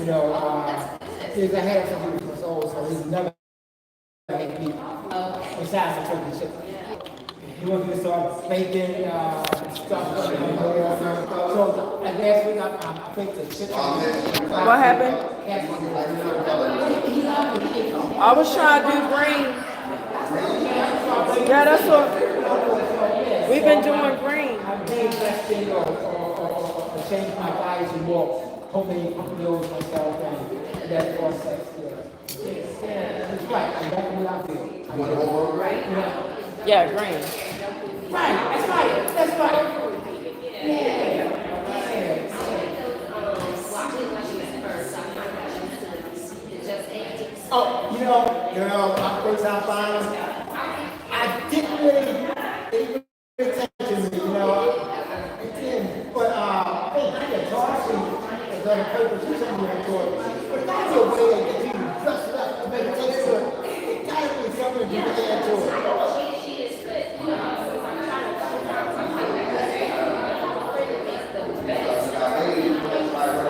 you know, he's ahead of some years old, so he's never had meat besides the turkey chicken. He wants me to start baking stuff. So last week I think the chicken. What happened? I was trying to do green. Yeah, that's what we've been doing green. I made that thing or change my diet to more homemade meals myself and that process. Yeah, that's right. I'm back in what I feel. Right? Yeah, green. Right, that's right, that's right. Yeah. Oh, you know, my first time buying them, I didn't really pay attention to, it didn't. But, hey, Darcy, the papers, you sent me that toy. But that's a way to get you dressed up to make it taste good. It gotta be something you can add to it.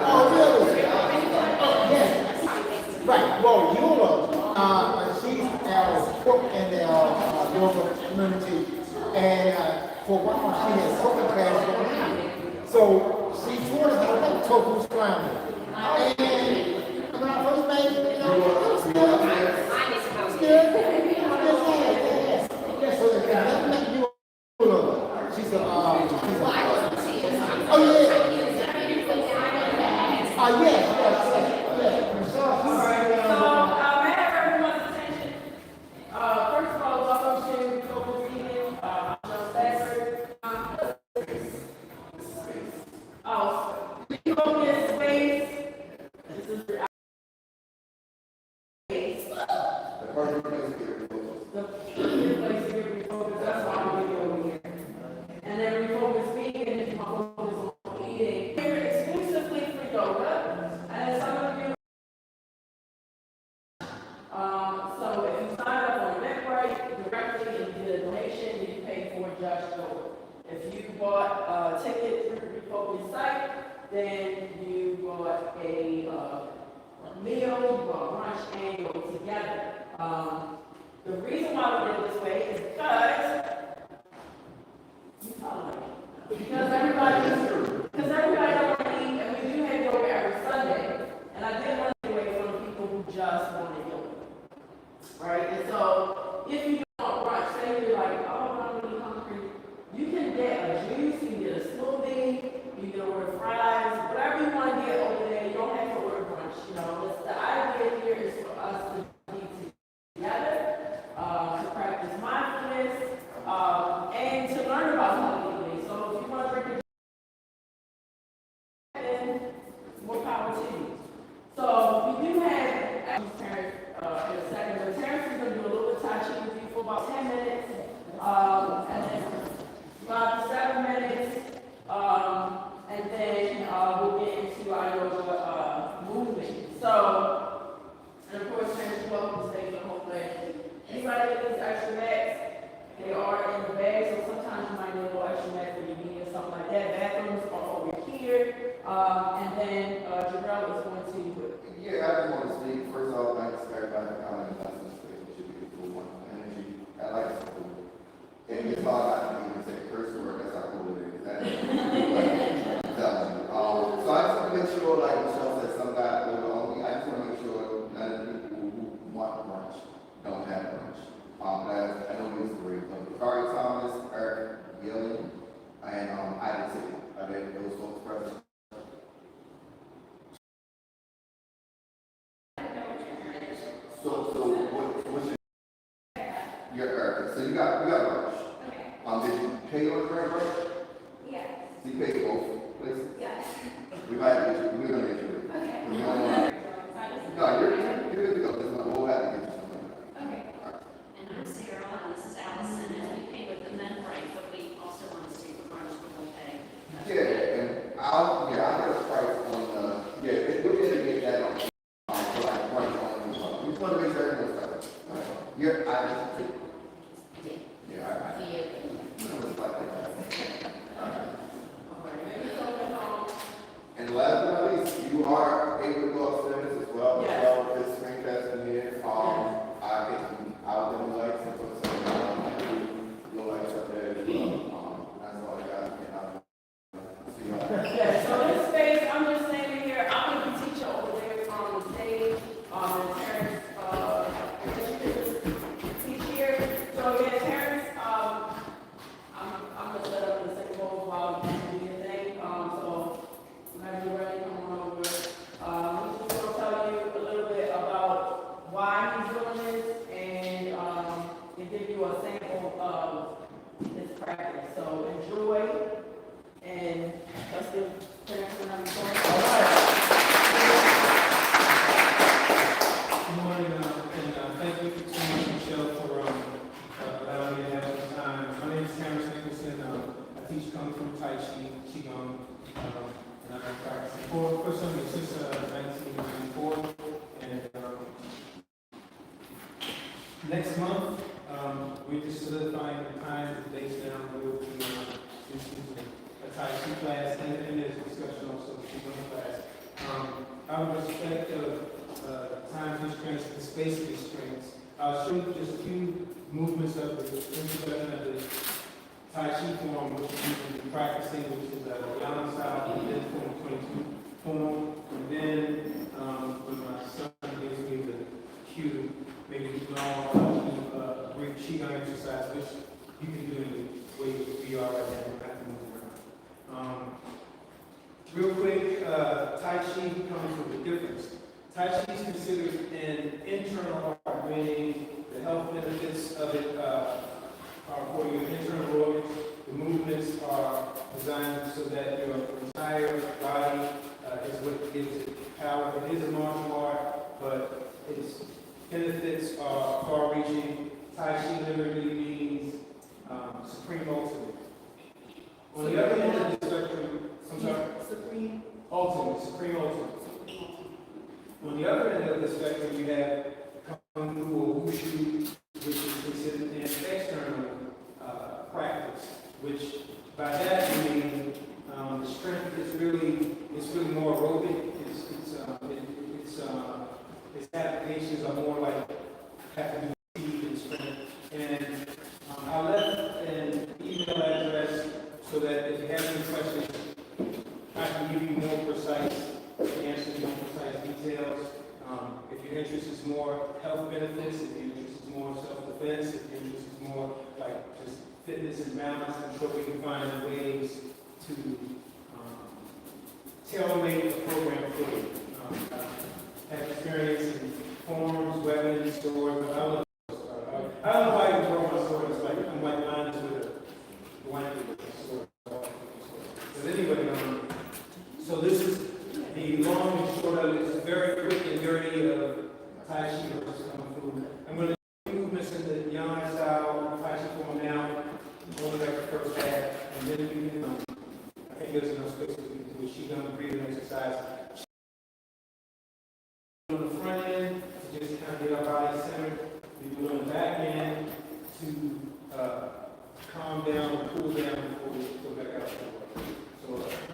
Oh, really? Oh, yes. Right. Well, she's our cook in the local community, and for a while she has cooking class going on. So she taught us how to make tofu scramble. And when I first made it, it was good. It was good. Yes, so let's make you she's a, oh yeah. Yes. All right. So, I have everyone's attention. First of all, welcome to Global Meeting. I'm Stafford. Refocus space. This is your space. The perfect place to refocus. That's why I'm going to over here. And then refocus speaking and focus on eating. Here exclusively for yoga. And some of you so if you sign up on Eventbrite directly and did a donation, you pay for just yoga. If you bought a ticket through the Refocus site, then you bought a meal, you bought lunch, and you go together. The reason why we did it this way is because everybody don't want to eat, and we do have yoga every Sunday, and I didn't want to get away from people who just want to yoga. Right? And so if you don't want brunch, say you're like, oh, I'm really hungry, you can get a juice, you can get a smoothie, you can order fries, whatever you want to get over there. You don't have to order brunch. The idea here is for us to be together, to practice mindfulness, and to learn about healthy eating. So if you want to drink a then more power to you. So we do have parents in a second, but Terrence is going to do a little bit of Tai Chi with you for about 10 minutes, and then 5 to 7 minutes, and then we'll get into our yoga movement. So, and of course, Terrence is welcome to stay for the whole day. Anybody get these extra mats? They are in the bag, so sometimes you might need a little extra mat for your knee or something like that. Bathrooms are over here, and then Jarrell is going to. Yeah, I just want to speak. First off, thanks to everybody for coming and listening to this. It should be a cool one. Energy. I like it. Cool. And it's hard not to even say curse word. That's how cool it is. So I just want to make sure, like Michelle said, some guy only. I just want to make sure none of the people who want brunch don't have brunch. I know we used to read them. Kari Thomas, Eric Gillen, and I didn't see it. I didn't. Those folks present. So what's your Eric? So you got lunch. Did Next month, we're just solidifying the time and dates down. We'll be instituting a Tai Chi class, and there's discussion also with Qigong class. Out of respect of time constraints and space constraints, I'll show you just a few movements of the introduction of the Tai Chi form, which we've been practicing, which is a Yang style, and then form 22 form. And then, when my son gives me the cue, maybe we can all do a brief Qigong exercise, which you can do in the way we are right now. We have to move around. Real quick, Tai Chi comes with a difference. Tai Chi is considered an internal art, meaning the health benefits of it are for your internal organs. The movements are designed so that your entire body is what gives it power. It is a martial art, but its benefits are far-reaching. Tai Chi literally means supreme ultimate. On the other end of the spectrum, I'm sorry? Supreme ultimate. On the other end of the spectrum, you have Kung Fu or Wushu, which is considered an external practice, which by that I mean the strength is really more aerobic. Its applications are more like have to do with speed and strength. And I left an email address so that if you have any questions, I can give you more precise answers, more precise details. If your interest is more health benefits, if your interest is more self-defense, if your interest is more like just fitness and balance, I'm sure we can find ways to tailor-make a program for you. Have experience in forms, weapons, swords, but I don't know why you throw my sword. It's like I'm like lines with a blanket with a sword. But anyway, so this is the long and short of it. It's very quick and dirty of Tai Chi versus Kung Fu. I'm going to do movements in the Yang style Tai Chi form now, over the first half, and then we can, I think there's enough space we can do a Qigong breathing exercise. On the front end, to just kind of get our body centered. We do it on the back end to calm down and cool down before we go back out to work. So,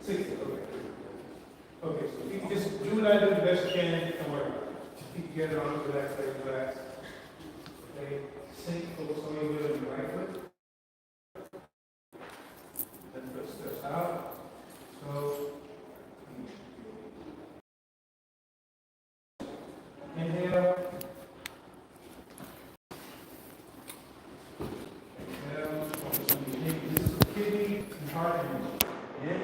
60, okay. Okay, so if you can just do what I do the best you can, don't worry about it. Just keep together on it, relax, relax. Okay, sink, focus on your will and your right foot. Then foot steps out. So, inhale. Exhale. Focus on your knee. This is kidney and heart energy. In.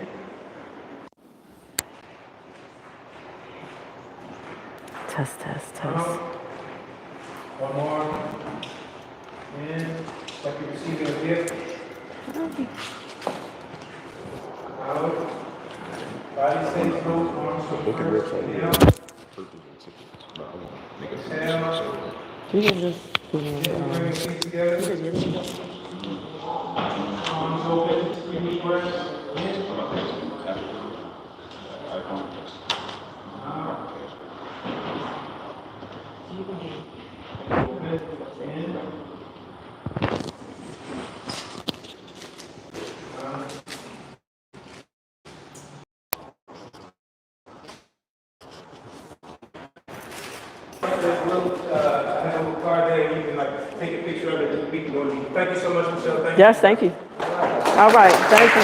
Test, test, Out. One more. In. Like you're receiving a gift. Out. Body stays closed, arms go first. Inhale. Exhale. You can just Bring your feet together. Arms open. 3 deep breaths. In. Out. Open. In. Out. I have a little card there. You can like take a picture of it and we can go to you. Thank you so much, Michelle. Thank you. Yes, thank you. All right, thank you.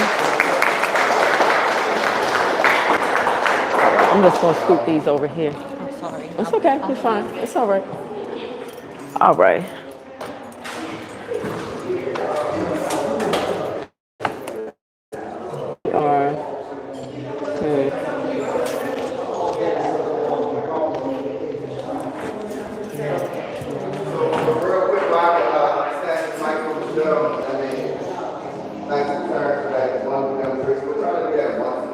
I'm just gonna scoop these over here. I'm sorry. It's okay, you're fine. It's all right. All right. We are. Real quick, Rob, stand Michael Michelle, I mean, nice to turn to that one demonstration. We're trying to do that once.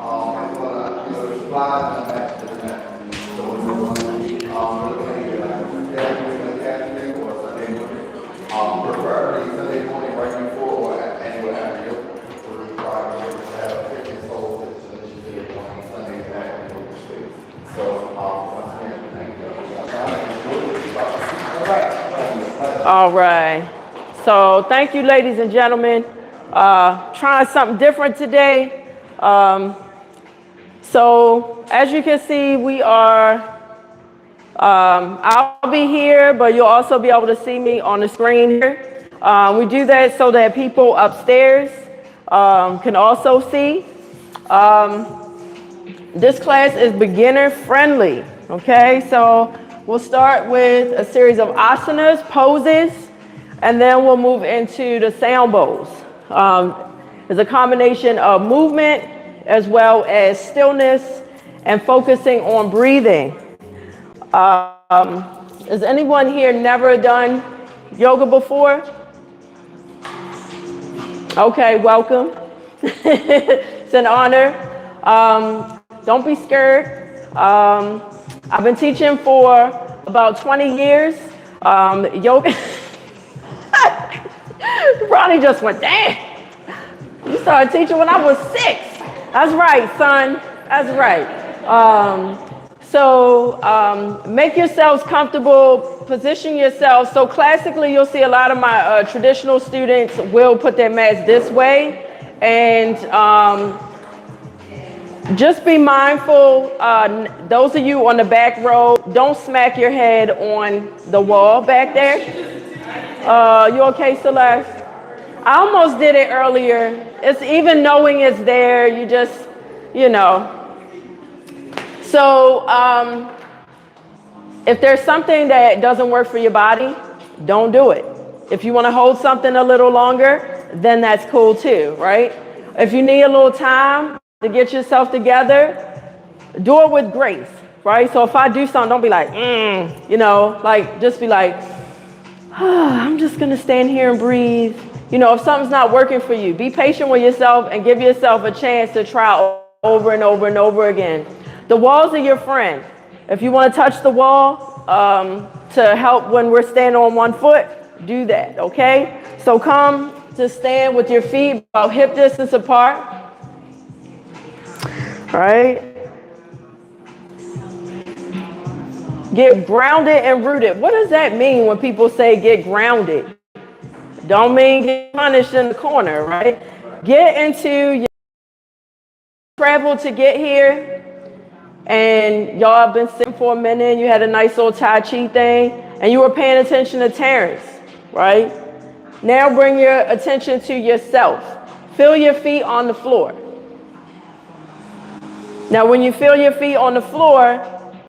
I'm gonna, the slides and that to the next. So we're looking at like Saturday or Sunday morning. Preferably Sunday morning right before or anywhere after yoga. We're required to have a fitness goal initiative on Sundays at yoga space. So, once again, thank you. All right. All right. So thank you, ladies and gentlemen. Trying something different today. So as you can see, we are, I'll be here, but you'll also be able to see me on the screen here. We do that so that people upstairs can also see. This class is beginner friendly, okay? So we'll start with a series of asanas, poses, and then we'll move into the sound bowls. It's a combination of movement as well as stillness and focusing on breathing. Has anyone here never done yoga before? Okay, welcome. It's an honor. Don't be scared. I've been teaching for about 20 years. Yoga. Ronnie just went, damn. You started teaching when I was 6. That's right, son. That's right. So make yourselves comfortable, position yourselves. So classically, you'll see a lot of my traditional students will put their mats this way. And just be mindful, those of you on the back row, don't smack your head on the wall back there. You okay, Celeste? I almost did it earlier. It's even knowing it's there, you just, you know. So if there's something that doesn't work for your body, don't do it. If you want to hold something a little longer, then that's cool too, right? If you need a little time to get yourself together, do it with grace, right? So if I do something, don't be like, you know, like just be like, I'm just gonna stand here and breathe. You know, if something's not working for you, be patient with yourself and give yourself a chance to try over and over and over again. The walls are your friend. If you want to touch the wall to help when we're standing on one foot, do that, okay? So come to stand with your feet about hip distance apart. All right? Get grounded and rooted. What does that mean when people say get grounded? Don't mean get punished in the corner, right? Get into your traveled to get here and y'all have been sitting for a minute, you had a nice little Tai Chi thing, and you were paying attention to Terrence, right? Now bring your attention to yourself. Feel your feet on the floor. Now when you feel your feet on the floor,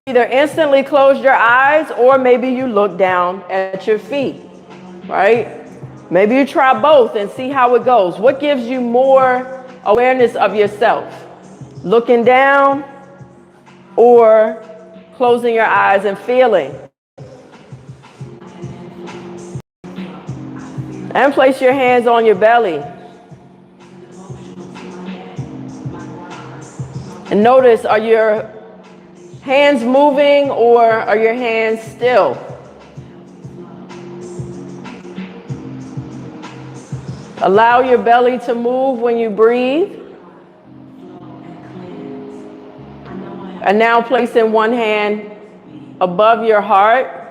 either instantly close your eyes or maybe you look down at your feet, right? Maybe you try both and see how it goes. What gives you more awareness of yourself? Looking down or closing your eyes and feeling? And place your hands on your belly. And notice, are your hands moving or are your hands still? Allow your belly to move when you breathe. And now placing one hand above your heart.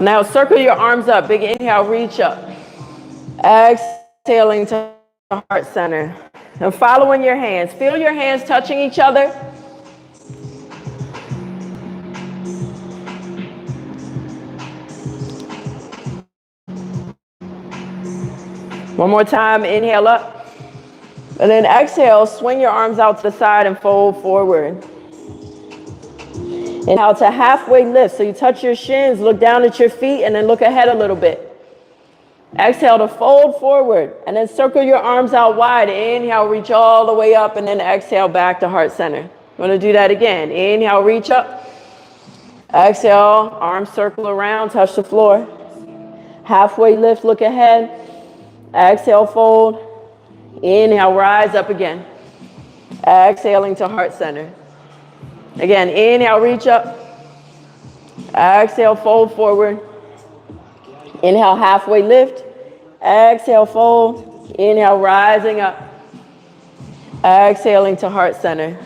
Now circle your arms up. Big inhale, reach up. Exhaling to heart center. And following your hands. Feel your hands touching each other. One more time, inhale up. And then exhale, swing your arms out to the side and fold forward. Inhale to halfway lift. So you touch your shins, look down at your feet, and then look ahead a little bit. Exhale to fold forward, and then circle your arms out wide. Inhale, reach all the way up, and then exhale back to heart center. We're going to do that again. Inhale, reach up. Exhale, arms circle around, touch the floor. Halfway lift, look ahead. Exhale, fold. Inhale, rise up again. Exhaling to heart center. Again, inhale, reach up. Exhale, fold forward. Inhale, halfway lift. Exhale, fold. Inhale, rising up. Exhaling to heart center.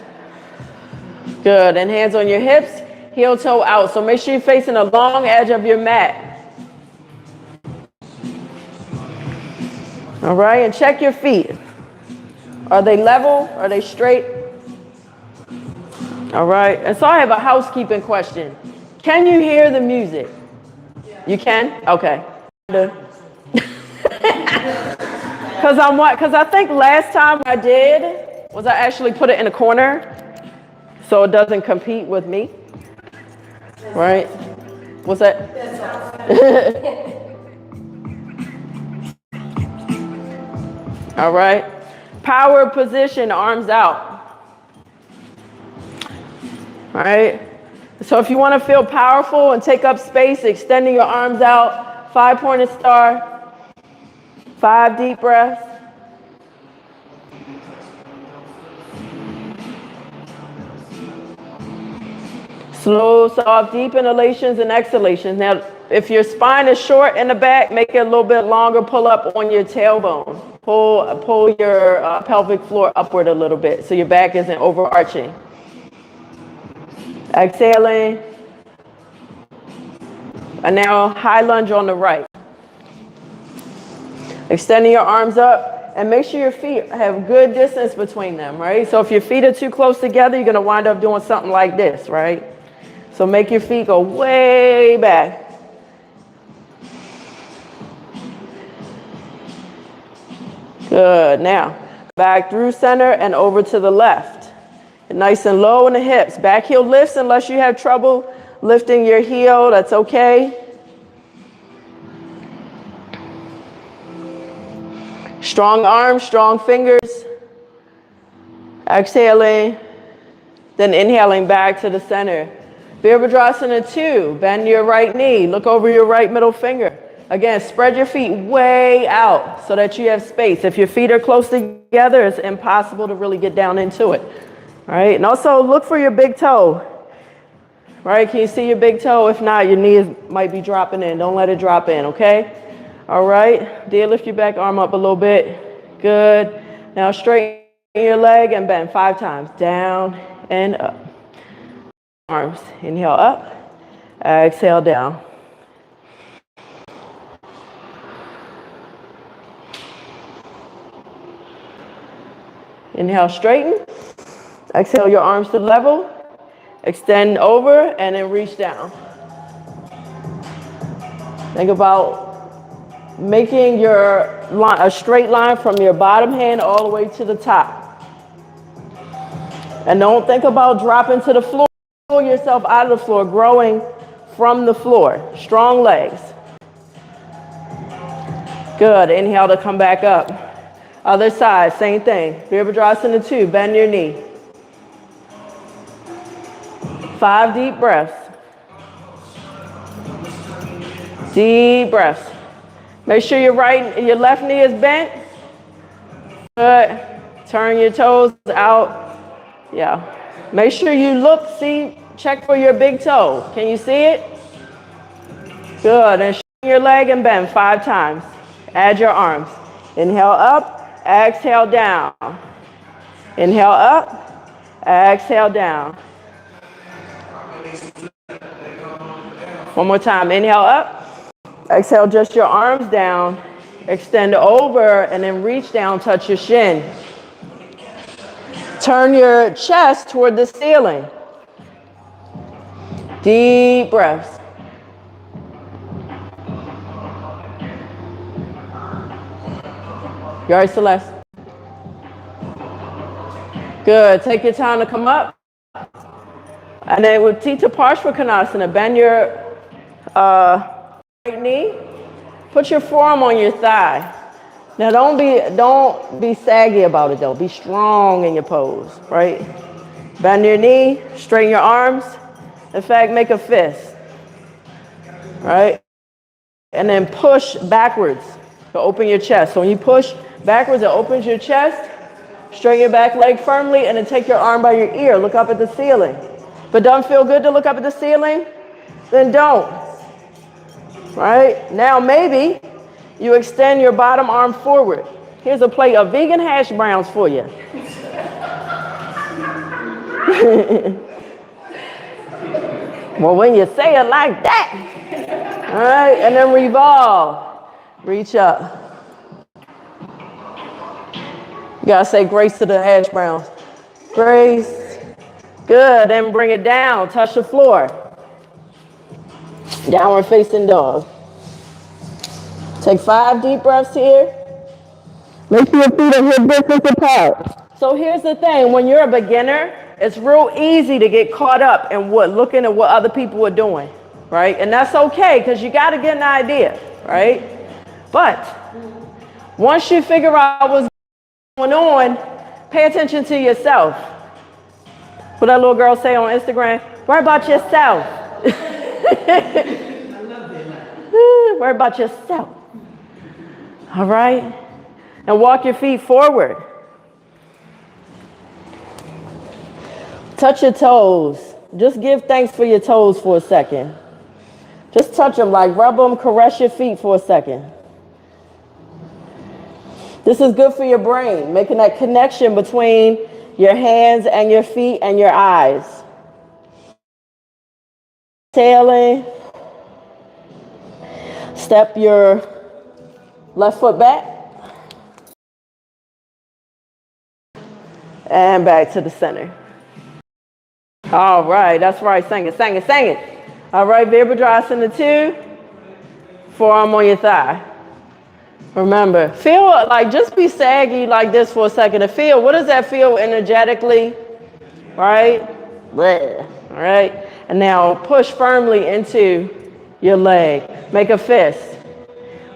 Good. And hands on your hips, heel toe out. So make sure you're facing the long edge of your mat. All right, and check your feet. Are they level? Are they straight? All right, and so I have a housekeeping question. Can you hear the music? You can? Okay. Because I think last time I did was I actually put it in a corner so it doesn't compete with me. Right? What's that? All right. Power position, arms out. All right. So if you want to feel powerful and take up space, extending your arms out, 5-pointed star, 5 deep breaths. Slow, soft, deep inhalations and exhalations. Now, if your spine is short in the back, make it a little bit longer. Pull up on your tailbone. Pull your pelvic floor upward a little bit so your back isn't overarching. Exhaling. And now high lunge on the right. Extending your arms up and make sure your feet have good distance between them, right? So if your feet are too close together, you're going to wind up doing something like this, right? So make your feet go way back. Good. Now, back through center and over to the left. Nice and low in the hips. Back heel lifts unless you have trouble lifting your heel. That's okay. Strong arms, strong fingers. Exhaling. Then inhaling back to the center. Virabhadrasana 2. Bend your right knee. Look over your right middle finger. Again, spread your feet way out so that you have space. If your feet are close together, it's impossible to really get down into it. All right, and also look for your big toe. Right, can you see your big toe? If not, your knees might be dropping in. Don't let it drop in, okay? All right, dear, lift your back arm up a little bit. Good. Now straighten your leg and bend 5 times. Down and up. Arms, inhale up. Exhale down. Inhale, straighten. Exhale your arms to level. Extend over and then reach down. Think about making your line, a straight line from your bottom hand all the way to the top. And don't think about dropping to the floor. Pull yourself out of the floor, growing from the floor. Strong legs. Good. Inhale to come back up. Other side, same thing. Virabhadrasana 2, bend your knee. 5 deep breaths. Deep breaths. Make sure your left knee is bent. Good. Turn your toes out. Yeah. Make sure you look, see, check for your big toe. Can you see it? Good. And straighten your leg and bend 5 times. Add your arms. Inhale up. Exhale down. Inhale up. Exhale down. One more time. Inhale up. Exhale, just your arms down. Extend over and then reach down, touch your shin. Turn your chest toward the ceiling. Deep breaths. You all right, Celeste? Good. Take your time to come up. And then with Tita Parshvakonasana, bend your right knee. Put your forearm on your thigh. Now don't be saggy about it though. Be strong in your pose, right? Bend your knee, straighten your arms. In fact, make a fist, right? And then push backwards to open your chest. So when you push backwards, it opens your chest. Straighten your back leg firmly and then take your arm by your ear. Look up at the ceiling. If it doesn't feel good to look up at the ceiling, then don't. Right? Now maybe you extend your bottom arm forward. Here's a plate of vegan hash browns for you. Well, when you say it like that, all right, and then revolve. Reach up. You gotta say grace to the hash browns. Grace. Good, then bring it down, touch the floor. Downward facing dog. Take 5 deep breaths here. Make sure your feet are hip distance apart. So here's the thing, when you're a beginner, it's real easy to get caught up in looking at what other people are doing, right? And that's okay, because you gotta get an idea, right? But once you figure out what's going on, pay attention to yourself. What that little girl say on Instagram? Worry about yourself. Worry about yourself. All right? And walk your feet forward. Touch your toes. Just give thanks for your toes for a second. Just touch them, like rub them, caress your feet for a second. This is good for your brain, making that connection between your hands and your feet and your eyes. Exhaling. Step your left foot back. And back to the center. All right, that's right. Sing it, sing it, sing it. All right, Virabhadrasana 2. Forearm on your thigh. Remember, feel like, just be saggy like this for a second and feel, what does that feel energetically? Right? All right. And now push firmly into your leg. Make a fist.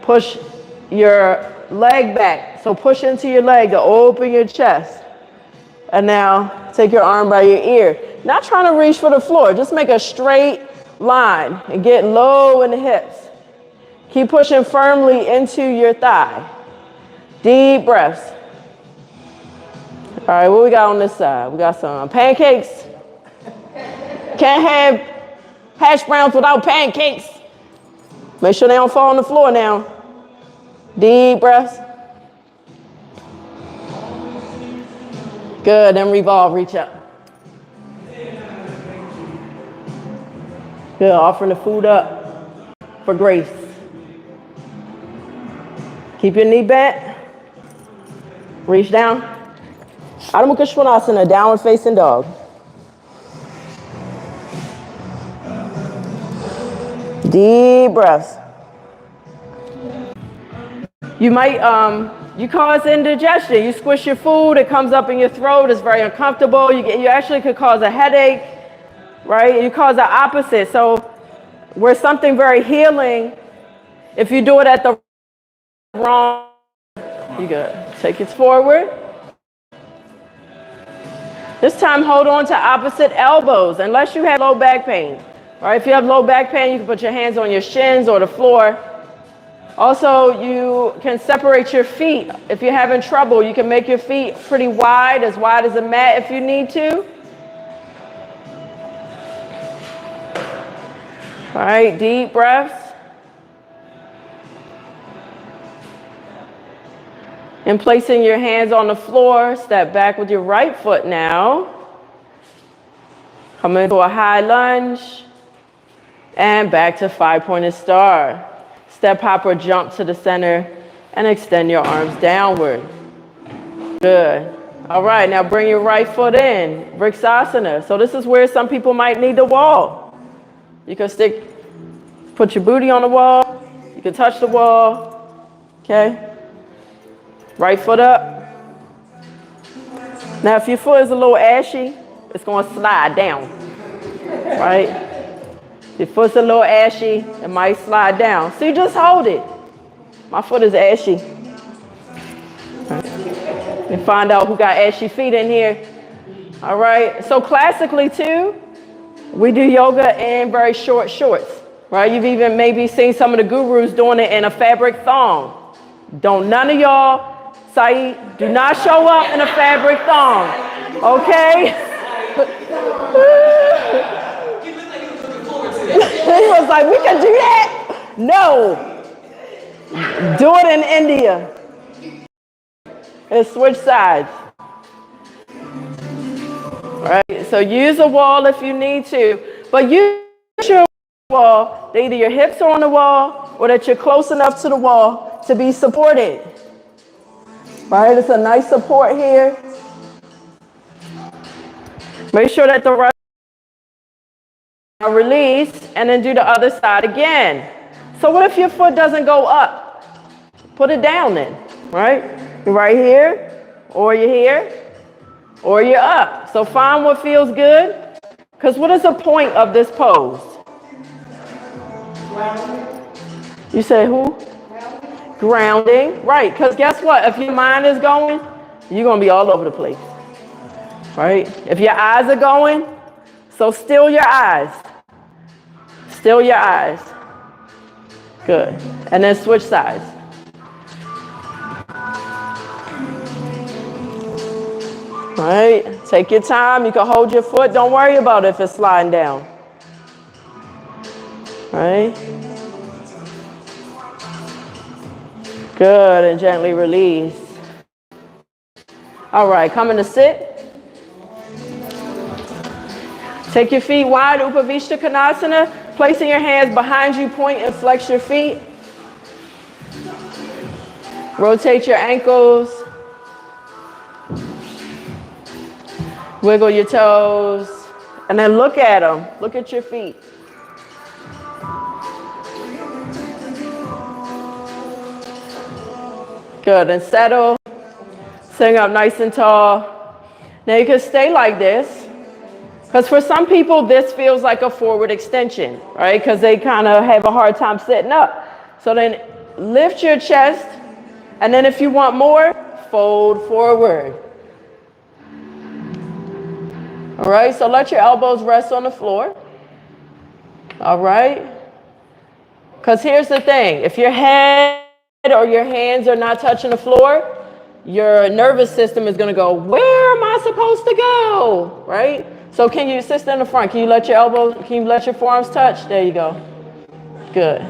Push your leg back. So push into your leg to open your chest. And now take your arm by your ear. Not trying to reach for the floor. Just make a straight line and get low in the hips. Keep pushing firmly into your thigh. Deep breaths. All right, what we got on this side? We got some pancakes. Can't have hash browns without pancakes. Make sure they don't fall on the floor now. Deep breaths. Good, then revolve, reach up. Good. Offering the food up for grace. Keep your knee bent. Reach down. Adho Mukha Svanasana, downward facing dog. Deep breaths. You might, you cause indigestion. You squish your food, it comes up in your throat, it's very uncomfortable. You actually could cause a headache, right? You cause the opposite. So where something very healing, if you do it at the wrong, you good. Take it forward. This time, hold on to opposite elbows, unless you have low back pain. Right? If you have low back pain, you can put your hands on your shins or the floor. Also, you can separate your feet. If you're having trouble, you can make your feet pretty wide as a mat if you need to. All right, deep breaths. And placing your hands on the floor, step back with your right foot now. Come into a high lunge. And back to five-pointed star. Step, hop, or jump to the center and extend your arms downward. Good. All right, now bring your right foot in, Vriksasana. So this is where some people might need the wall. You can put your booty on the wall. You can touch the wall. Okay? Right foot up. Now if your foot is a little ashy, it's going to slide down. Right? If your foot's a little ashy, it might slide down. So you just hold it. My foot is ashy. Right. And find out who got ashy feet in here. All right. So classically too, we do yoga in very short shorts. Right? You've even maybe seen some of the gurus doing it in a fabric thong. Don't none of y'all, Saeed, do not show up in a fabric thong. Okay? He was like, we can do that? No. Do it in India. And switch sides. All right, so use a wall if you need to. But use your wall, that either your hips are on the wall or that you're close enough to the wall to be supported. Right, it's a nice support here. Make sure that the right release, and then do the other side again. So what if your foot doesn't go up? Put it down then, right? You're right here, or you're here, or you're up. So find what feels good. Because what is the point of this pose? Grounding. You say who? Grounding. Right, because guess what? If your mind is going, you're going to be all over the place. Right? If your eyes are going, so still your eyes. Still your eyes. Good. And then switch sides. All right. Take your time. You can hold your foot. Don't worry about it if it's sliding down. All right. Good. And gently release. All right. Coming to sit. Take your feet wide, Upavishta Konasana. Placing your hands behind you, point and flex your feet. Rotate your ankles. Wiggle your toes. And then look at them. Look at your feet. Good, and settle. Sitting up nice and tall. Now you can stay like this. Because for some people, this feels like a forward extension, right? Because they kind of have a hard time sitting up. So then lift your chest. And then if you want more, fold forward. All right, so let your elbows rest on the floor. All right. Because here's the thing. If your head or your hands are not touching the floor, your nervous system is going to go, where am I supposed to go? Right? So can you, sister in the front, can you let your forearms touch? There you go. Good.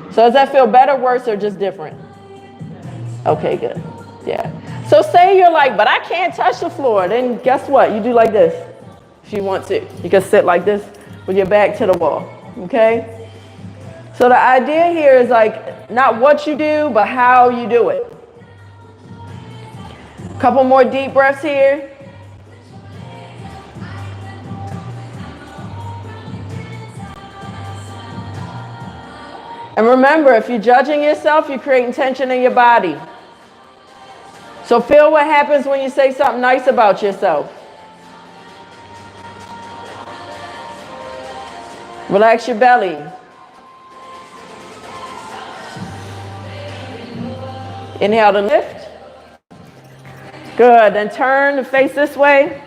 So does that feel better, worse, or just different? Okay, good. Yeah. So say you're like, but I can't touch the floor. Then guess what? You do like this if you want to. You can sit like this. with your back to the wall, okay? So the idea here is like not what you do, but how you do it. Couple more deep breaths here. And remember, if you're judging yourself, you're creating tension in your body. So feel what happens when you say something nice about yourself. Relax your belly. Inhale to lift. Good. Then turn and face this way.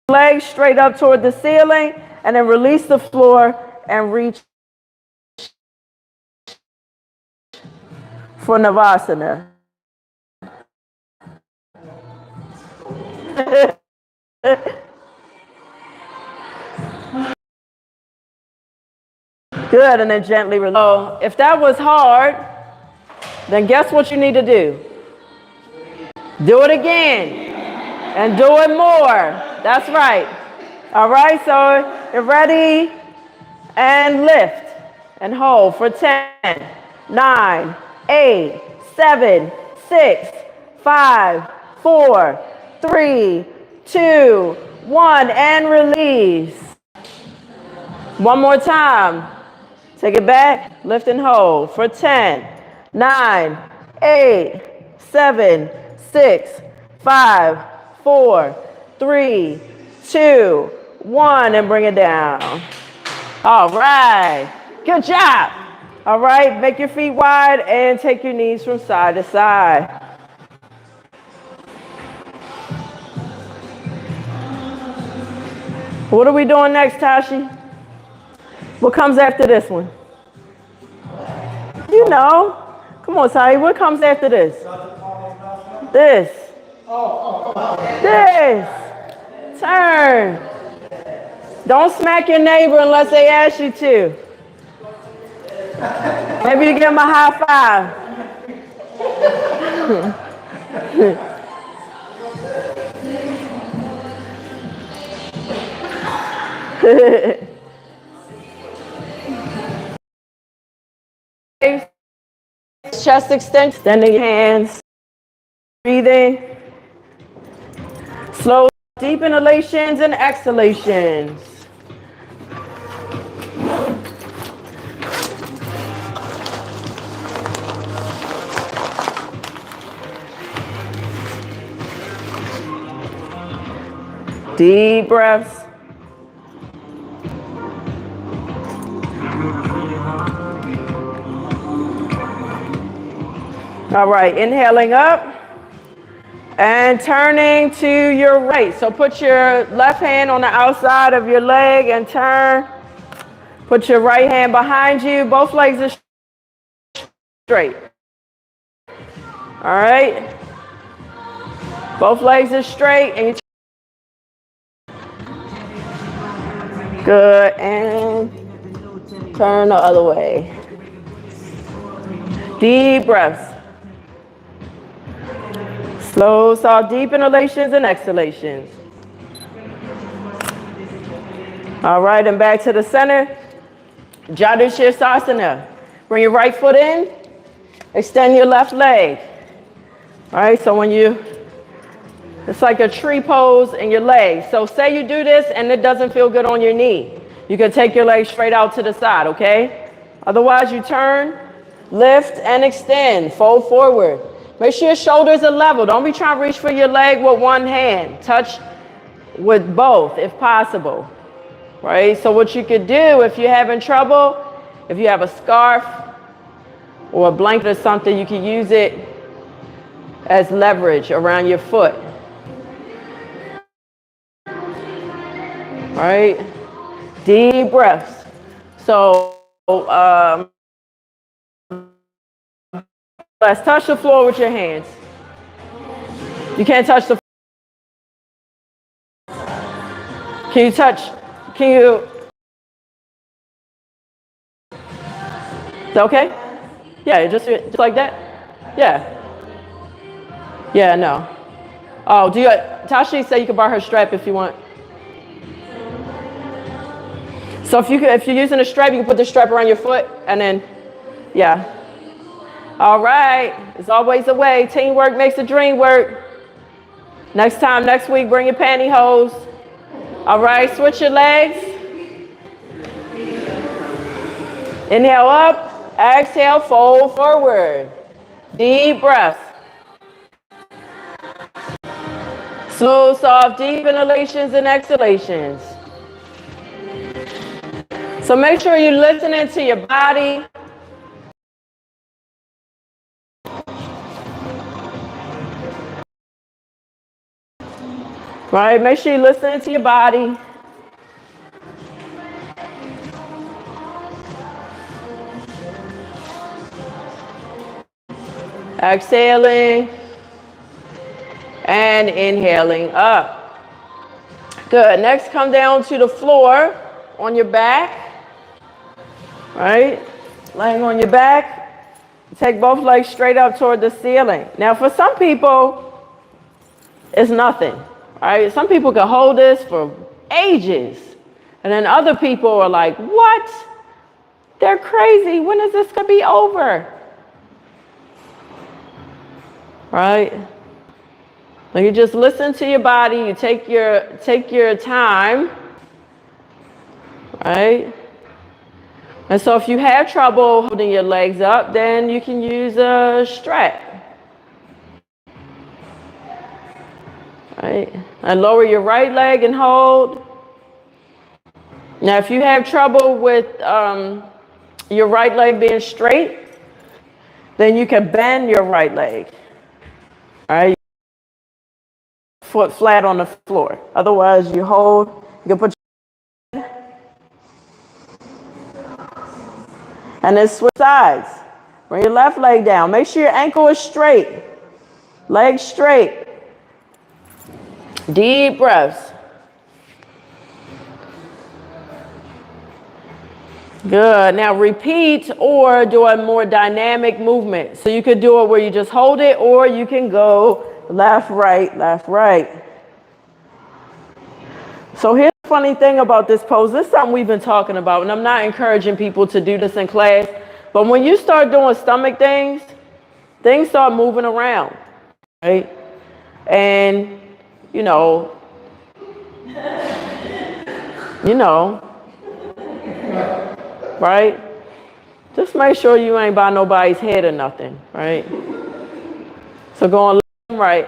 Legs straight up toward the ceiling. And then release the floor and reach for Navasana. Good. And then gently release. So if that was hard, then guess what you need to do? Do it again. And do it more. That's right. All right, so you're ready. And lift. And hold for 10, 9, 8, 7, 6, 5, 4, 3, 2, 1. And release. One more time. Take it back. Lift and hold for 10, 9, 8, 7, 6, 5, 4, 3, 2, 1, and bring it down. All right. Good job. All right. Make your feet wide and take your knees from side to side. What are we doing next, Tashi? What comes after this one? You know. Come on, Tashi. What comes after this? This. This. Turn. Don't smack your neighbor unless they ask you to. Maybe you give them a high five. Chest extension, extending your hands. Breathing. Slow, deep inhalations and exhalations. Deep breaths. All right, inhaling up and turning to your right. So put your left hand on the outside of your leg and turn. Put your right hand behind you. Both legs are straight. All right. Both legs are straight and you good, and turn the other way. Deep breaths. Slow, soft, deep inhalations and exhalations. All right, and back to the center. Jadu Shirsasana. Bring your right foot in. Extend your left leg. All right, so it's like a tree pose in your leg. So say you do this and it doesn't feel good on your knee. You can take your leg straight out to the side, okay? Otherwise, you turn, lift, and extend. Fold forward. Make sure your shoulders are level. Don't be trying to reach for your leg with one hand. Touch with both if possible, right? So what you could do if you're having trouble, if you have a scarf or a blanket or something, you can use it as leverage around your foot. All right, deep breaths. So let's touch the floor with your hands. You can't touch the floor. Can you? Is that okay? Yeah, just like that? Yeah. Yeah, no. Oh, Tashi said you can borrow her strap if you want. So if you're using a strap, you can put the strap around your foot and then, yeah. All right. There's always a way. Teamwork makes the dream work. Next time, next week, bring your pantyhose. All right. Switch your legs. Inhale up. Exhale, fold forward. Deep breath. Slow, soft, deep inhalations and exhalations. So make sure you're listening to your body. Right? Make sure you're listening to your body. Exhaling and inhaling up. Good. Next, come down to the floor on your back. Right? Laying on your back. Take both legs straight up toward the ceiling. Now, for some people, it's nothing. Right? Some people can hold this for ages. And then other people are like, what? They're crazy. When is this going to be over? Right? When you just listen to your body, you take your time, right? And so if you have trouble holding your legs up, then you can use a strap. Right? And lower your right leg and hold. Now if you have trouble with your right leg being straight, then you can bend your right leg. All right, foot flat on the floor. Otherwise, you can put and then switch sides. Bring your left leg down. Make sure your ankle is straight. Leg straight. Deep breaths. Good. Now repeat or do a more dynamic movement. So you could do it where you just hold it, or you can go left, right, left, right. So here's the funny thing about this pose. This is something we've been talking about, and I'm not encouraging people to do this in class. But when you start doing stomach things start moving around, right? And, right? Just make sure you ain't by nobody's head or nothing, right? So going left and right.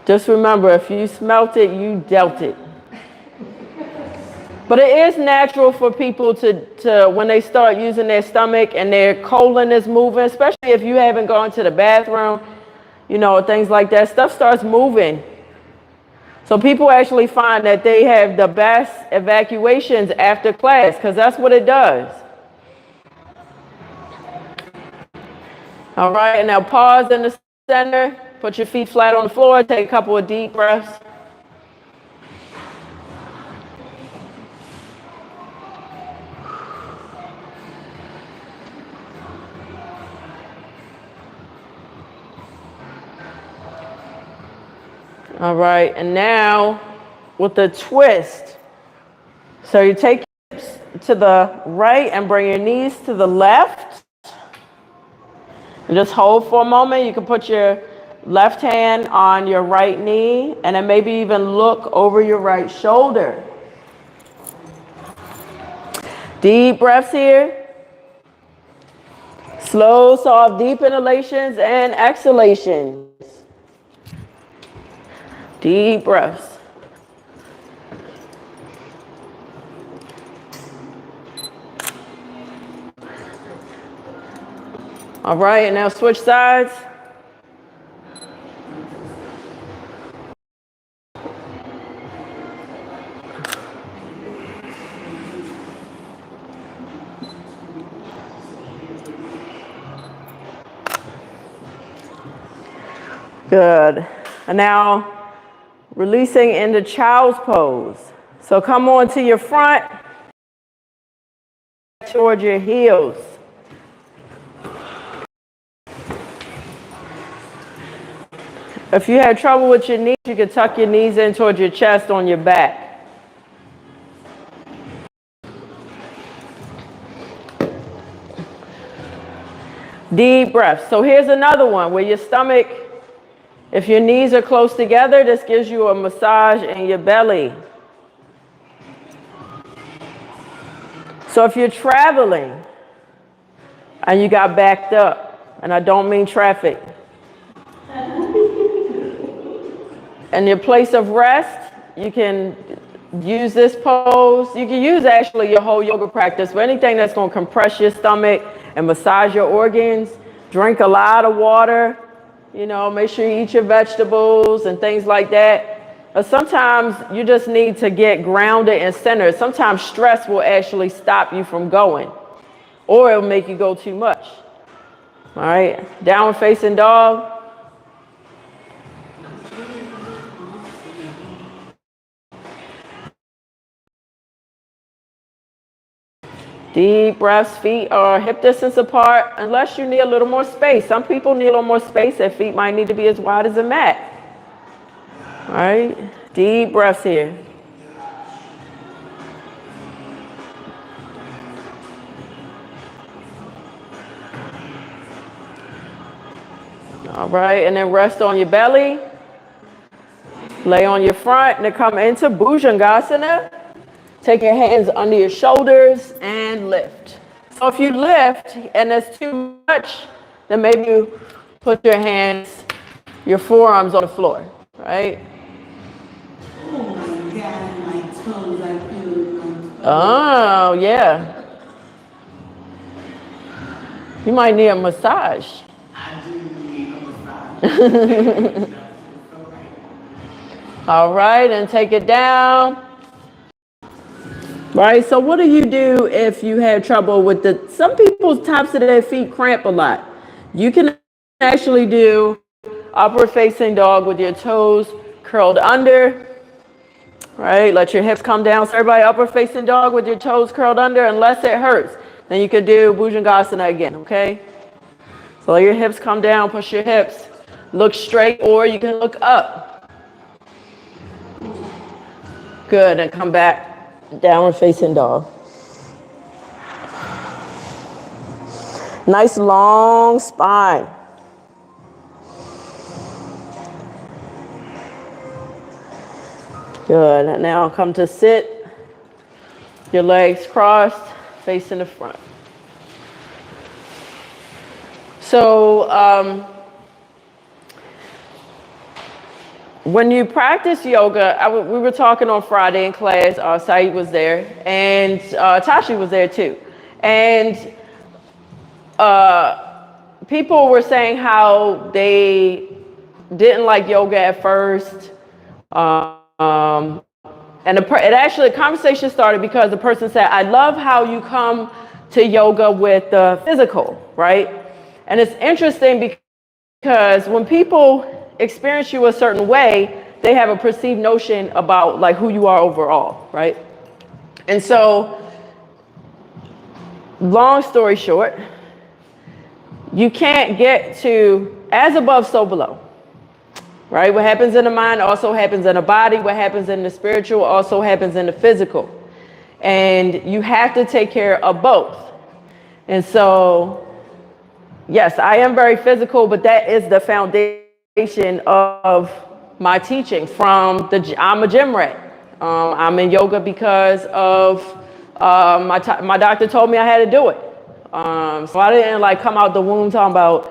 Just remember, if you smelt it, you dealt it. But it is natural for people to when they start using their stomach and their colon is moving, especially if you haven't gone to the bathroom, things like that, stuff starts moving. So people actually find that they have the best evacuations after class because that's what it does. All right, and now pause in the center. Put your feet flat on the floor. Take a couple of deep breaths. All right, and now with the twist. So you take your hips to the right and bring your knees to the left. And just hold for a moment. You can put your left hand on your right knee and then maybe even look over your right shoulder. Deep breaths here. Slow, soft, deep inhalations and exhalations. Deep breaths. All right, and now switch sides. Good. And now releasing into child's pose. So come on to your front, towards your heels. If you have trouble with your knees, you can tuck your knees in towards your chest on your back. Deep breath. So here's another one where your stomach, if your knees are close together, this gives you a massage in your belly. So if you're traveling and you got backed up, and I don't mean traffic, in your place of rest, you can use this pose. You can use actually your whole yoga practice for anything that's going to compress your stomach and massage your organs. Drink a lot of water. You know, make sure you eat your vegetables and things like that. But sometimes you just need to get grounded and centered. Sometimes stress will actually stop you from going, or it'll make you go too much. All right, downward facing dog. Deep breaths, feet are hip distance apart, unless you need a little more space. Some people need a little more space. Their feet might need to be as wide as a mat. All right, deep breaths here. All right, and then rest on your belly. Lay on your front and then come into Bhujangasana. Take your hands under your shoulders and lift. So if you lift and there's too much, then maybe you put your hands, your forearms on the floor, right? Oh my God, my toes, I feel Oh, yeah. You might need a massage. I do need a massage. All right, and take it down. Right, so what do you do if you have trouble with some people's tops of their feet cramp a lot? You can actually do upward facing dog with your toes curled under, right? Let your hips come down. So everybody upward facing dog with your toes curled under unless it hurts. Then you could do Bhujangasana again, okay? So let your hips come down, push your hips, look straight, or you can look up. Good, and come back. Downward facing dog. Nice long spine. Good. And now come to sit. Your legs crossed, facing the front. So when you practice yoga, we were talking on Friday in class, Saeed was there, and Tashi was there too. And people were saying how they didn't like yoga at first. And the conversation started because the person said, I love how you come to yoga with the physical, right? And it's interesting because when people experience you a certain way, they have a perceived notion about like who you are overall, right? And so, long story short, you can't get to as above, so below, right? What happens in the mind also happens in the body. What happens in the spiritual also happens in the physical. And you have to take care of both. And so, yes, I am very physical, but that is the foundation of my teachings. I'm a gym rat. I'm in yoga because of my doctor told me I had to do it. So I didn't like come out the womb talking about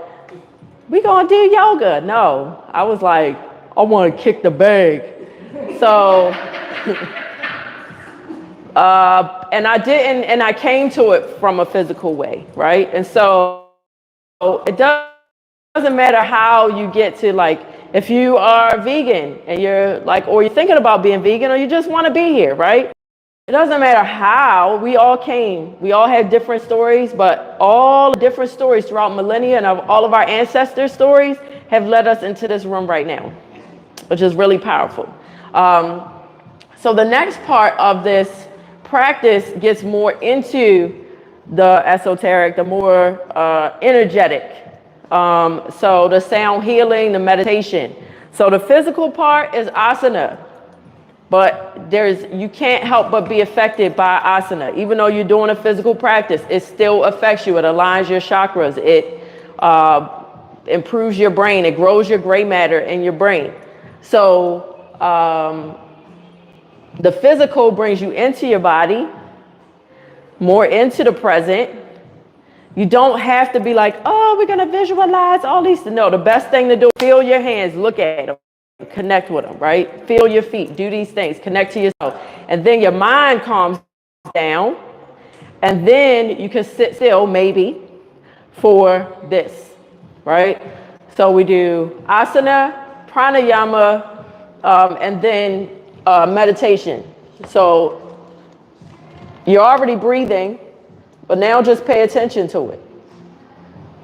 we gonna do yoga. No, I was like, I want to kick the bag. So, and I didn't, and I came to it from a physical way, right? And so it doesn't matter how you get to like, if you are vegan and you're like, or you're thinking about being vegan, or you just want to be here, right? It doesn't matter how we all came. We all have different stories, but all the different stories throughout millennia and all of our ancestors' stories have led us into this room right now, which is really powerful. So the next part of this practice gets more into the esoteric, the more energetic. So the sound healing, the meditation. So the physical part is asana. But you can't help but be affected by asana. Even though you're doing a physical practice, it still affects you. It aligns your chakras. It improves your brain. It grows your gray matter in your brain. So the physical brings you into your body, more into the present. You don't have to be like, oh, we're going to visualize all these. No, the best thing to do, feel your hands, look at them, connect with them, right? Feel your feet, do these things, connect to yourself. And then your mind calms down. And then you can sit still, maybe, for this, right? So we do asana, pranayama, and then meditation. So you're already breathing, but now just pay attention to it.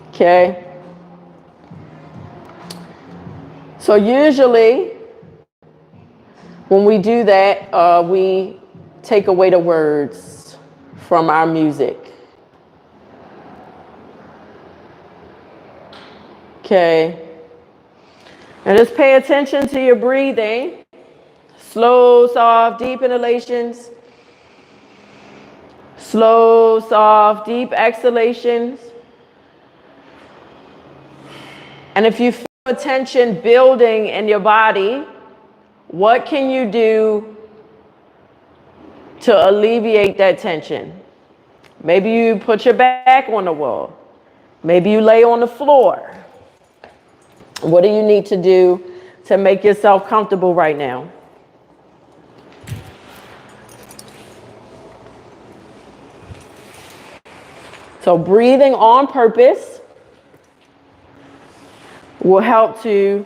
Okay? So usually when we do that, we take away the words from our music. Okay? And just pay attention to your breathing. Slow, soft, deep inhalations. Slow, soft, deep exhalations. And if you feel tension building in your body, what can you do to alleviate that tension? Maybe you put your back on the wall. Maybe you lay on the floor. What do you need to do to make yourself comfortable right now? So breathing on purpose will help to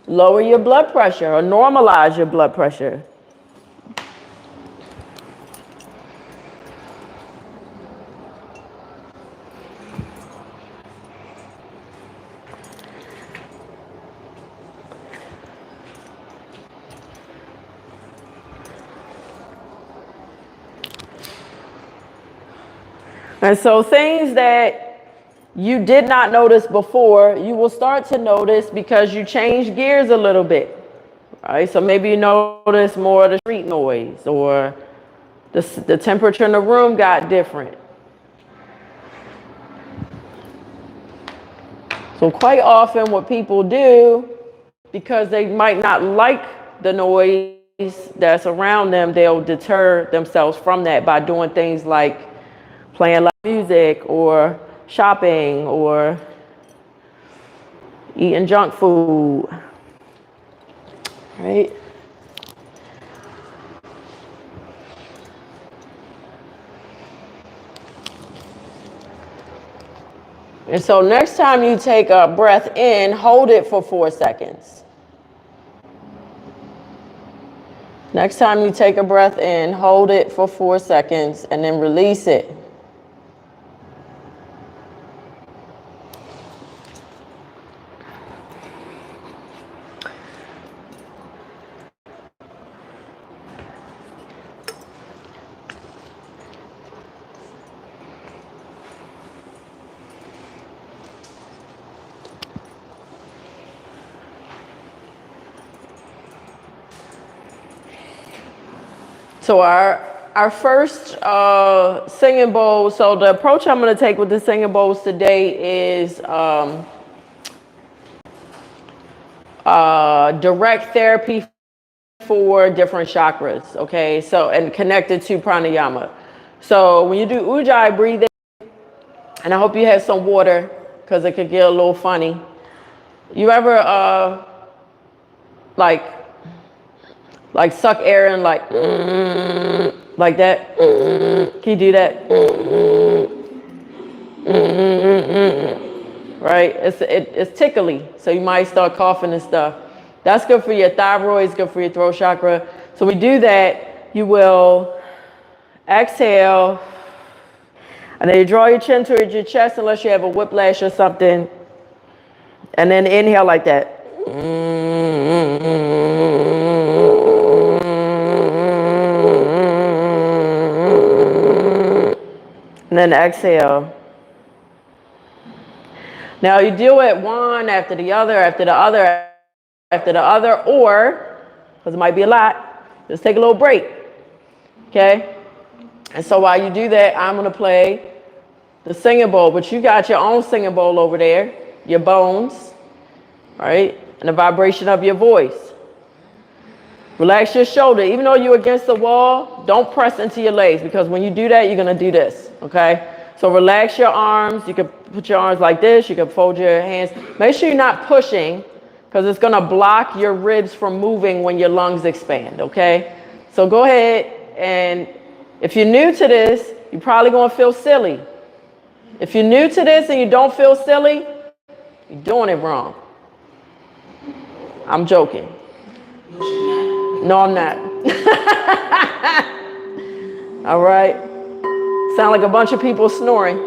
lower your blood pressure or normalize your blood pressure. And so things that you did not notice before, you will start to notice because you change gears a little bit. Right? So maybe you notice more of the street noise, or the temperature in the room got different. So quite often what people do, because they might not like the noise that's around them, they'll deter themselves from that by doing things like playing loud music or shopping or eating junk food, right? And so next time you take a breath in, hold it for 4 seconds. Next time you take a breath in, hold it for 4 seconds and then release it. So our first singing bowl, so the approach I'm going to take with the singing bowls today is direct therapy for different chakras, okay? So, and connected to pranayama. So when you do ujjayi breathing, and I hope you have some water because it could get a little funny. You ever like suck air and like that? Can you do that? Right? It's tickly, so you might start coughing and stuff. That's good for your thyroid, it's good for your throat chakra. So we do that, you will exhale, and then you draw your chin towards your chest unless you have a whiplash or something, and then inhale like that. And then exhale. Now you do it one after the other, after the other, after the other, or, because it might be a lot, just take a little break, okay? And so while you do that, I'm going to play the singing bowl, but you got your own singing bowl over there. your bones, right? And the vibration of your voice. Relax your shoulder. Even though you're against the wall, don't press into your legs, because when you do that, you're going to do this, okay? So relax your arms. You can put your arms like this. You can fold your hands. Make sure you're not pushing, because it's going to block your ribs from moving when your lungs expand, okay? So go ahead, and if you're new to this, you're probably going to feel silly. If you're new to this and you don't feel silly, you're doing it wrong. I'm joking. No, I'm not. All right. Sound like a bunch of people snoring.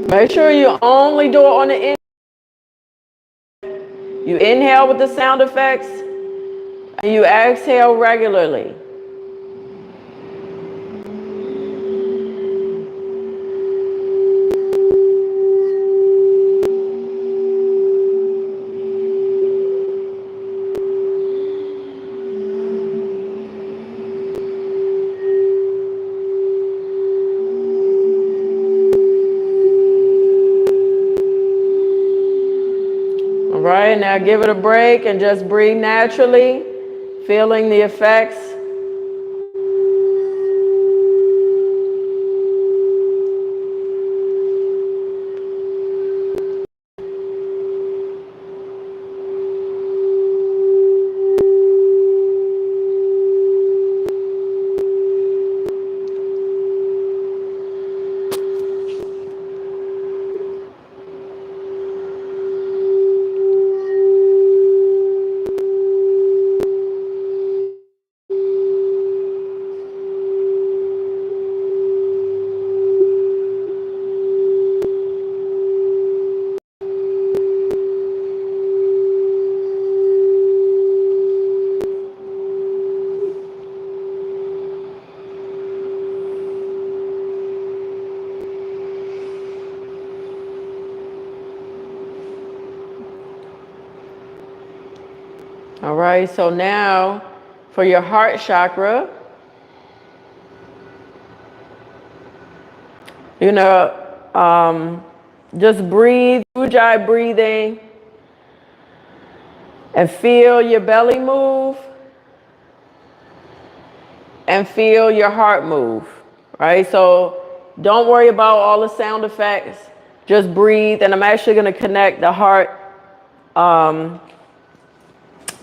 Make sure you only do it on the end. You inhale with the sound effects, and you exhale regularly. All right, now give it a break and just breathe naturally, feeling the effects. All right, so now for your heart chakra, you're gonna just breathe, ujjayi breathing, and feel your belly move, and feel your heart move, right? So don't worry about all the sound effects, just breathe, and I'm actually gonna connect the heart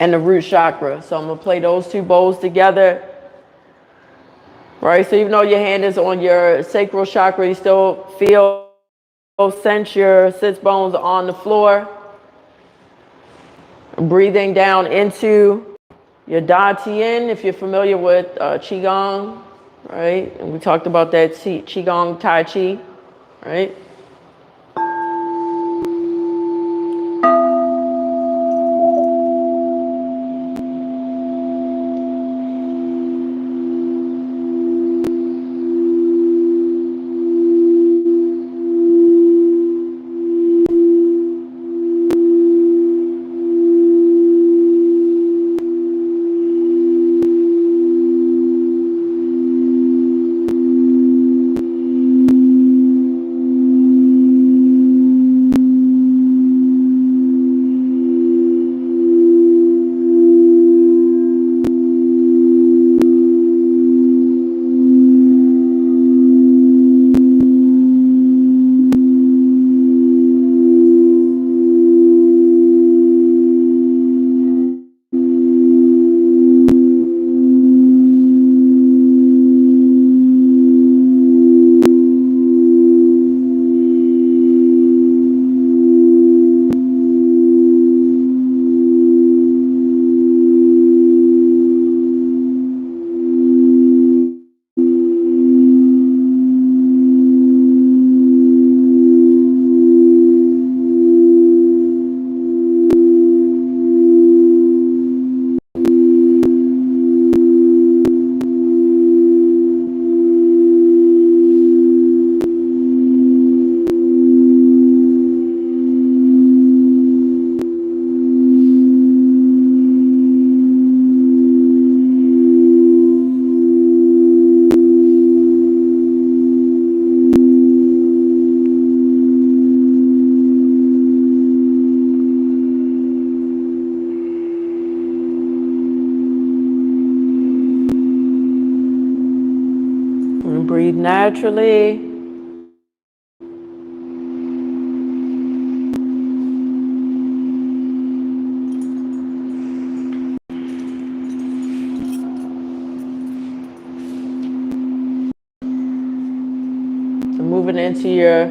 and the root chakra. So I'm gonna play those two bowls together. Right, so even though your hand is on your sacral chakra, you still sense your sits bones on the floor. Breathing down into your Da Tien, if you're familiar with Qigong, right? And we talked about that Qigong Tai Chi, right? breathe naturally. So moving into your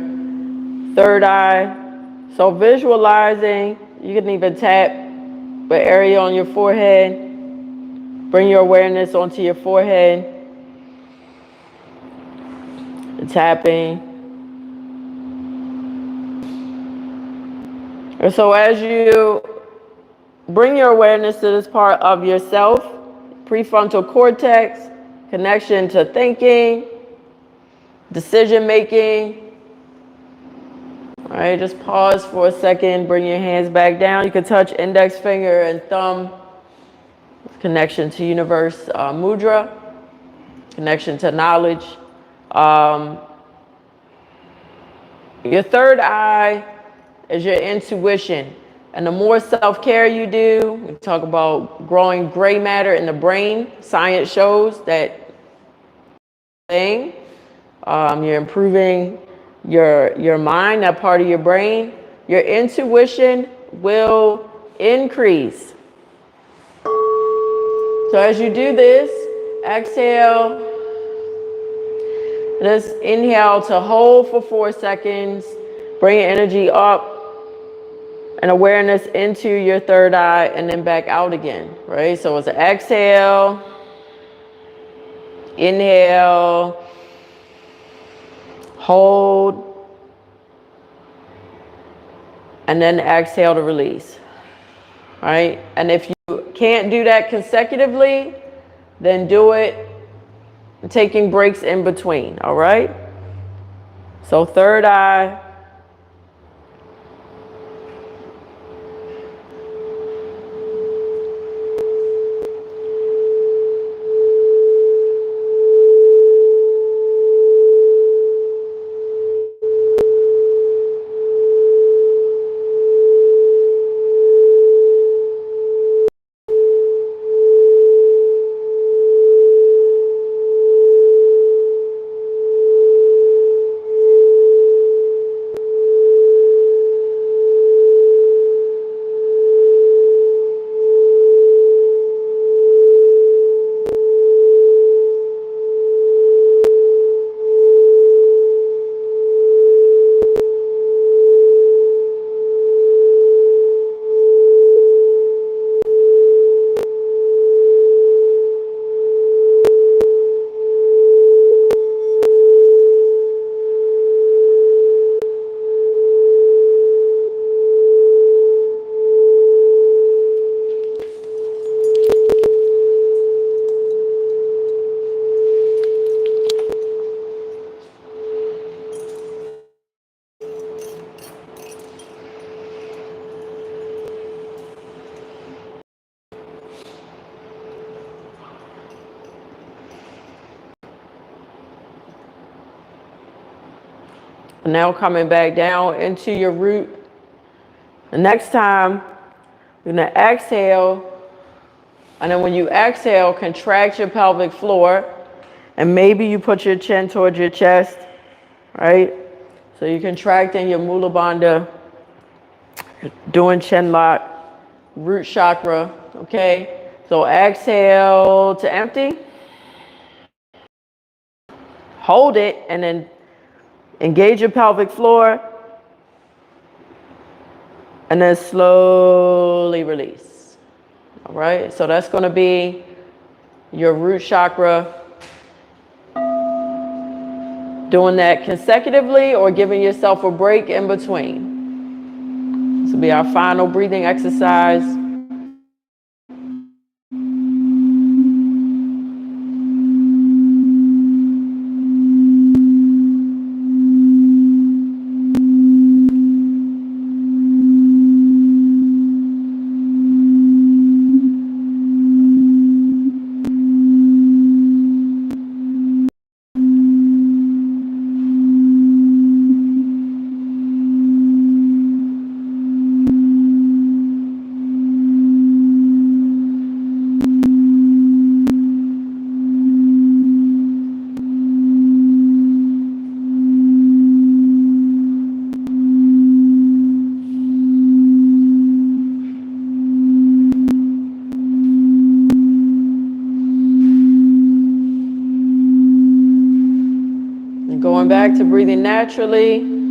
third eye. So visualizing, you can even tap the area on your forehead. Bring your awareness onto your forehead. Tapping. And so as you bring your awareness to this part of yourself, prefrontal cortex, connection to thinking, decision making. All right, just pause for a second, bring your hands back down. You can touch index finger and thumb, connection to universe, mudra, connection to knowledge. Your third eye is your intuition. And the more self-care you do, we talk about growing gray matter in the brain. Science shows that thing. You're improving your mind, that part of your brain. Your intuition will increase. So as you do this, exhale. Just inhale to hold for 4 seconds. Bring your energy up and awareness into your third eye and then back out again, right? So it's an exhale, inhale, hold, and then exhale to release, right? And if you can't do that consecutively, then do it taking breaks in between, all right? So third eye, now coming back down into your root. The next time, you're gonna exhale, and then when you exhale, contract your pelvic floor, and maybe you put your chin towards your chest, right? So you're contracting your Mula Bandha, doing chin lock, root chakra, okay? So exhale to empty, hold it, and then engage your pelvic floor, and then slowly release. All right, so that's going to be your root chakra. Doing that consecutively or giving yourself a break in between. This will be our final breathing exercise. back to breathing naturally.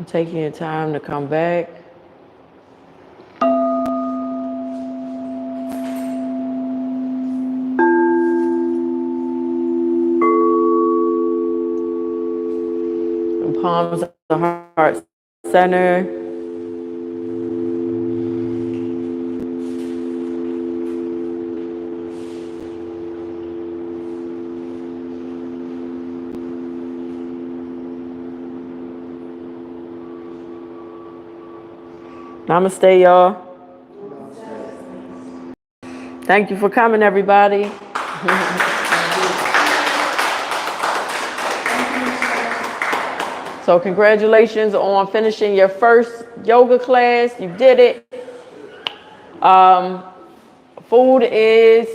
Taking your time to come back. The palms of the heart center. Namaste, y'all. Thank you for coming, everybody. So congratulations on finishing your first yoga class. You did it. Food is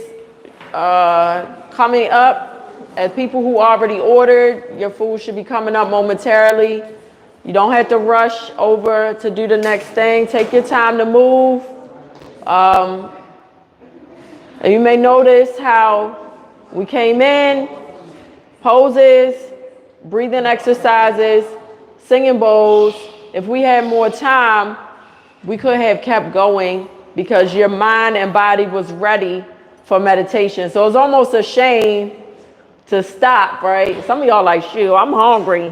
coming up. As people who already ordered, your food should be coming up momentarily. You don't have to rush over to do the next thing. Take your time to move. And you may notice how we came in, poses, breathing exercises, singing bowls. If we had more time, we could have kept going because your mind and body was ready for meditation. So it's almost a shame to stop, right? Some of y'all like, shoot, I'm hungry.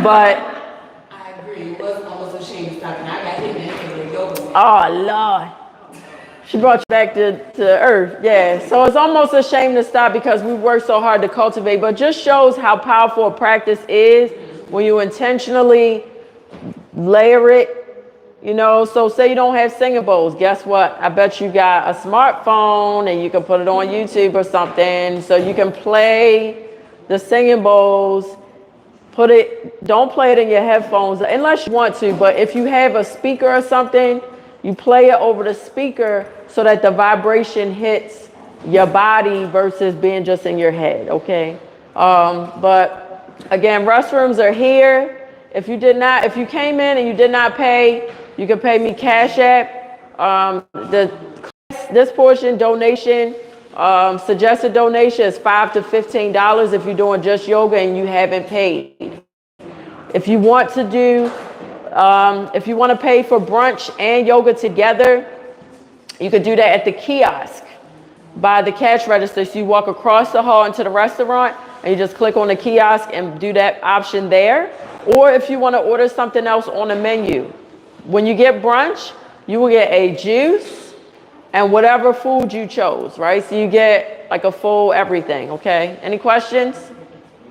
But I agree. It was almost a shame to stop, and I got hit in the yoga. oh, Lord. She brought you back to earth, yeah. So it's almost a shame to stop because we worked so hard to cultivate, but just shows how powerful a practice is when you intentionally layer it. You know, so say you don't have singing bowls. Guess what? I bet you got a smartphone and you can put it on YouTube or something so you can play the singing bowls. Don't play it in your headphones unless you want to, but if you have a speaker or something, you play it over the speaker so that the vibration hits your body versus being just in your head, okay? But again, restrooms are here. If you came in and you did not pay, you can pay me Cash App. This portion donation, suggested donation is $5 to $15 if you're doing just yoga and you haven't paid. If you want to pay for brunch and yoga together, you could do that at the kiosk by the cash register. So you walk across the hall into the restaurant and you just click on the kiosk and do that option there. Or if you want to order something else on the menu. When you get brunch, you will get a juice and whatever food you chose, right? So you get like a full everything, okay? Any questions?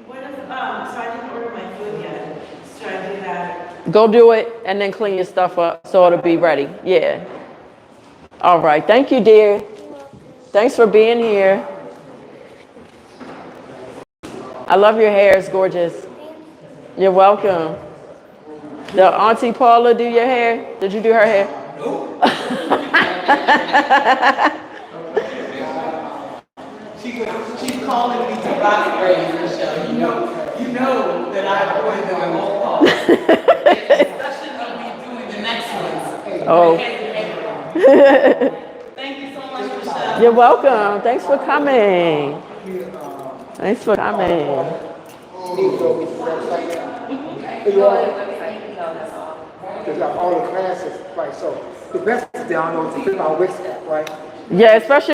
What if, so I didn't order my food yet. Should I do that? Go do it and then clean your stuff up so it'll be ready. Yeah. All right. Thank you, dear. Thanks for being here. I love your hair. It's gorgeous. You're welcome. Did Auntie Paula do your hair? Did you do her hair? She's calling me to rock braids, Michelle. You know that I avoid them at all costs. Especially when we doing the next ones. Oh. Thank you so much, Michelle. You're welcome. Thanks for coming. Thanks for coming. Because all the classes, right? So the best is download to click our Wix app, right? Yeah, especially